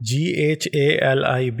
GHALIB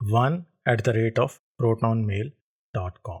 1@protonmail.com।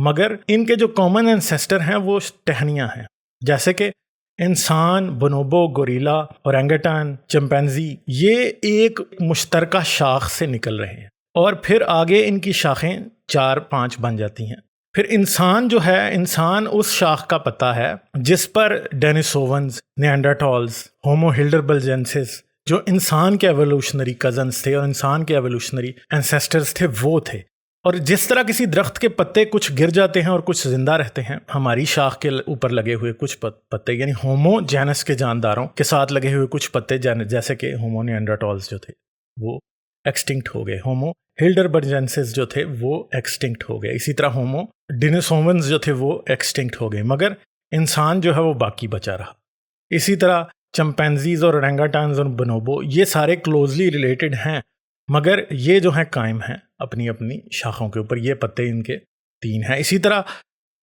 مگر ان کے جو کامن اینسیسٹر ہیں وہ ٹہنیاں ہیں، جیسے کہ انسان، بونوبو، گوریلا، اورانگوٹان، چمپینزی، یہ ایک مشترکہ شاخ سے نکل رہے ہیں اور پھر آگے ان کی شاخیں 4-5 بن جاتی ہیں۔ پھر انسان جو ہے، انسان اس شاخ کا پتا ہے جس پر ڈینیسوونز، نیانڈرٹالز، ہومو ہلڈربلجنسز جو انسان کے ایوولوشنری کزنز تھے اور انسان کے ایوولوشنری اینسیسٹرز تھے وہ تھے۔ اور جس طرح کسی درخت کے پتے کچھ گر جاتے ہیں اور کچھ زندہ رہتے ہیں، ہماری شاخ کے اوپر لگے ہوئے کچھ پتے یعنی ہومو جینس کے جانداروں کے ساتھ لگے ہوئے کچھ پتے جیسے کہ ہومو نیانڈرٹالز جو تھے وہ ایکسٹنکٹ ہو گئے، ہومو ہلڈربرجنسز جو تھے وہ ایکسٹنکٹ ہو گئے، اسی طرح ہومو ڈینیسوونز جو تھے وہ ایکسٹنکٹ ہو گئے، مگر انسان جو ہے وہ باقی بچا رہا۔ اسی طرح چمپینزیز اور اورانگوٹانز اور بونوبو یہ سارے کلوزلی ریلیٹڈ ہیں، مگر یہ جو ہیں قائم ہیں اپنی اپنی شاخوں کے اوپر، یہ پتے ان کے 3 ہیں۔ اسی طرح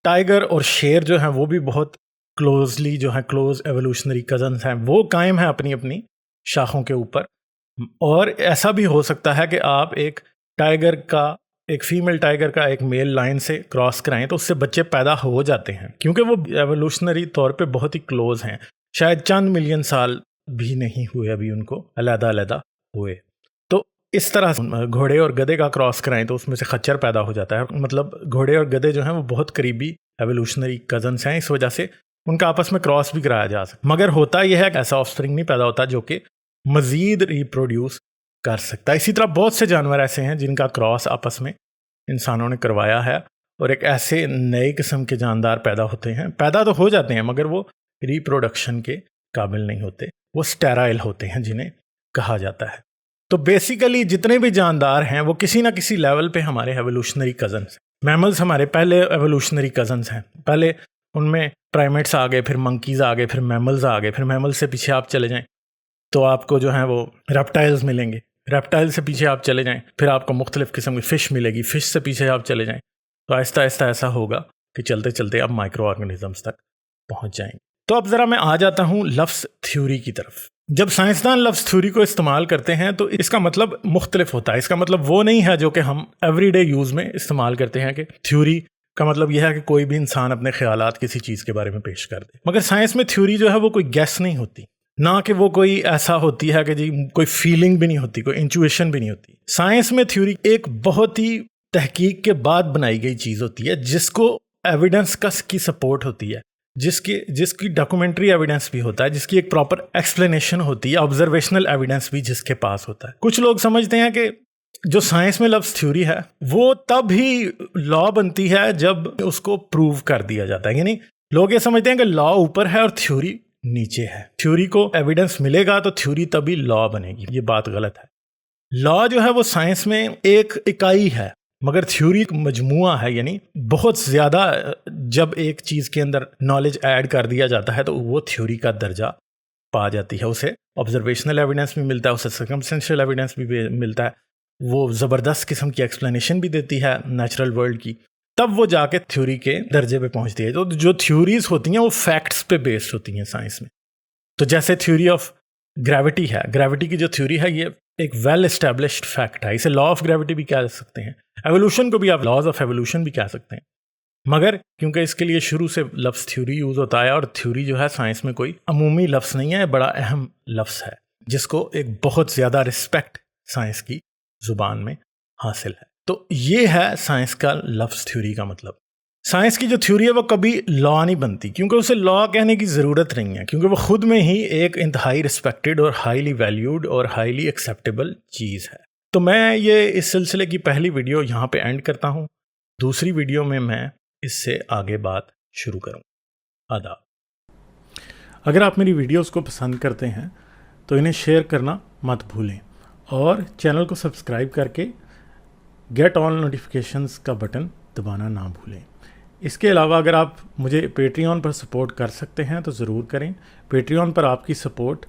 ٹائیگر اور شیر جو ہیں وہ بھی بہت کلوزلی جو ہیں کلوز ایوولوشنری کزنز ہیں، وہ قائم ہیں اپنی اپنی شاخوں کے اوپر۔ اور ایسا بھی ہو سکتا ہے کہ آپ ایک ٹائیگر کا، ایک فیمیل ٹائیگر کا ایک میل لائن سے کراس کرائیں تو اس سے بچے پیدا ہو جاتے ہیں، کیونکہ وہ ایوولوشنری طور پہ بہت ہی کلوز ہیں، شاید چند ملین سال بھی نہیں ہوئے ابھی ان کو علیحدہ علیحدہ ہوئے۔ تو اس طرح گھوڑے اور گدھے کا کراس کرائیں تو اس میں سے خچر پیدا ہو جاتا ہے، مطلب گھوڑے اور گدھے جو ہیں وہ بہت قریبی ایوولوشنری کزنس ہیں، اس وجہ سے ان کا آپس میں کراس بھی کرایا جا سکتا، مگر ہوتا یہ ہے کہ ایسا آف اسپرنگ نہیں پیدا ہوتا جو کہ مزید ریپروڈیوس کر سکتا ہے۔ اسی طرح بہت سے جانور ایسے ہیں جن کا کراس آپس میں انسانوں نے کروایا ہے اور ایک ایسے نئے قسم کے جاندار پیدا ہوتے ہیں، پیدا تو ہو جاتے ہیں مگر وہ ریپروڈکشن کے قابل نہیں ہوتے، وہ اسٹیرائل ہوتے ہیں جنہیں کہا جاتا ہے۔ تو بیسیکلی جتنے بھی جاندار ہیں وہ کسی نہ کسی لیول پہ ہمارے ایوولوشنری کزنس ہیں۔ میملز ہمارے پہلے ایوولوشنری کزنس ہیں، پہلے ان میں پرائمیٹس آ گئے، پھر منکیز آ گئے، پھر میملز آ گئے، پھر میمل سے پیچھے آپ چلے جائیں تو آپ کو جو ہیں وہ ریپٹائلز ملیں گے، ریپٹائل سے پیچھے آپ چلے جائیں پھر آپ کو مختلف قسم کی فش ملے گی، فش سے پیچھے آپ چلے جائیں تو آہستہ آہستہ ایسا ہوگا کہ چلتے چلتے آپ مائکرو آرگنزمس تک پہنچ جائیں گے۔ تو اب ذرا میں آ جاتا ہوں لفظ تھیوری کی طرف۔ جب سائنسدان لفظ تھیوری کو استعمال کرتے ہیں تو اس کا مطلب مختلف ہوتا ہے، اس کا مطلب وہ نہیں ہے جو کہ ہم ایوری ڈے یوز میں استعمال کرتے ہیں کہ تھیوری کا مطلب یہ ہے کہ کوئی بھی انسان اپنے خیالات کسی چیز کے بارے میں پیش کر دے، مگر سائنس میں تھیوری جو ہے وہ کوئی گیس نہیں ہوتی، نہ کہ وہ کوئی ایسا ہوتی ہے کہ جی کوئی فیلنگ بھی نہیں ہوتی، کوئی انٹویشن بھی نہیں ہوتی۔ سائنس میں تھیوری ایک بہت ہی تحقیق کے بعد بنائی گئی چیز ہوتی ہے جس کو ایویڈنس کی سپورٹ ہوتی ہے، جس کی ڈاکومنٹری ایویڈنس بھی ہوتا ہے، جس کی ایک پراپر ایکسپلینیشن ہوتی ہے، آبزرویشنل ایویڈنس بھی جس کے پاس ہوتا ہے۔ کچھ لوگ سمجھتے ہیں کہ جو سائنس میں لفظ تھیوری ہے وہ تب ہی لا بنتی ہے جب اس کو پروو کر دیا جاتا ہے، یعنی لوگ یہ سمجھتے ہیں کہ لا اوپر ہے اور تھیوری نیچے ہے، تھیوری کو ایویڈنس ملے گا تو تھیوری تبھی لا بنے گی۔ یہ بات غلط ہے۔ لا جو ہے وہ سائنس میں ایک اکائی ہے، مگر تھیوری ایک مجموعہ ہے، یعنی بہت زیادہ جب ایک چیز کے اندر نالج ایڈ کر دیا جاتا ہے تو وہ تھیوری کا درجہ پا جاتی ہے، اسے آبزرویشنل ایویڈنس بھی ملتا ہے، اسے سرکمسٹینشیل ایویڈنس بھی ملتا ہے، وہ زبردست قسم کی ایکسپلینیشن بھی دیتی ہے نیچرل ورلڈ کی، تب وہ جا کے تھیوری کے درجے پہ پہنچتی ہے۔ تو جو تھیوریز ہوتی ہیں وہ فیکٹس پہ بیسڈ ہوتی ہیں سائنس میں۔ تو جیسے تھیوری آف گریوٹی ہے، گریوٹی کی جو تھیوری ہے یہ ایک ویل اسٹیبلشڈ فیکٹ ہے، اسے لا آف گریوٹی بھی کہہ سکتے ہیں، ایوولوشن کو بھی آپ لاز آف ایوولوشن بھی کہہ سکتے ہیں، مگر کیونکہ اس کے لیے شروع سے لفظ تھیوری یوز ہوتا ہے، اور تھیوری جو ہے سائنس میں کوئی عمومی لفظ نہیں ہے، بڑا اہم لفظ ہے جس کو ایک بہت زیادہ رسپیکٹ سائنس کی زبان میں حاصل ہے۔ تو یہ ہے سائنس کا لفظ تھیوری کا مطلب۔ سائنس کی جو تھیوری ہے وہ کبھی لا نہیں بنتی، کیونکہ اسے لا کہنے کی ضرورت نہیں ہے، کیونکہ وہ خود میں ہی ایک انتہائی رسپیکٹڈ اور ہائیلی ویلیوڈ اور ہائیلی ایکسیپٹیبل چیز ہے۔ تو میں یہ اس سلسلے کی پہلی ویڈیو یہاں پہ اینڈ کرتا ہوں، دوسری ویڈیو میں اس سے آگے بات شروع کروں۔ آداب۔ اگر آپ میری ویڈیوز کو پسند کرتے ہیں تو انہیں شیئر کرنا مت بھولیں، اور چینل کو سبسکرائب کر کے گیٹ آل نوٹیفیکیشنز کا بٹن دبانا نہ بھولیں۔ اس کے علاوہ اگر آپ مجھے پیٹریون پر سپورٹ کر سکتے ہیں تو ضرور کریں۔ پیٹریون پر آپ کی سپورٹ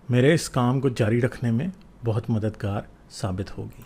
میرے اس کام کو جاری رکھنے میں بہت مددگار ثابت ہوگی۔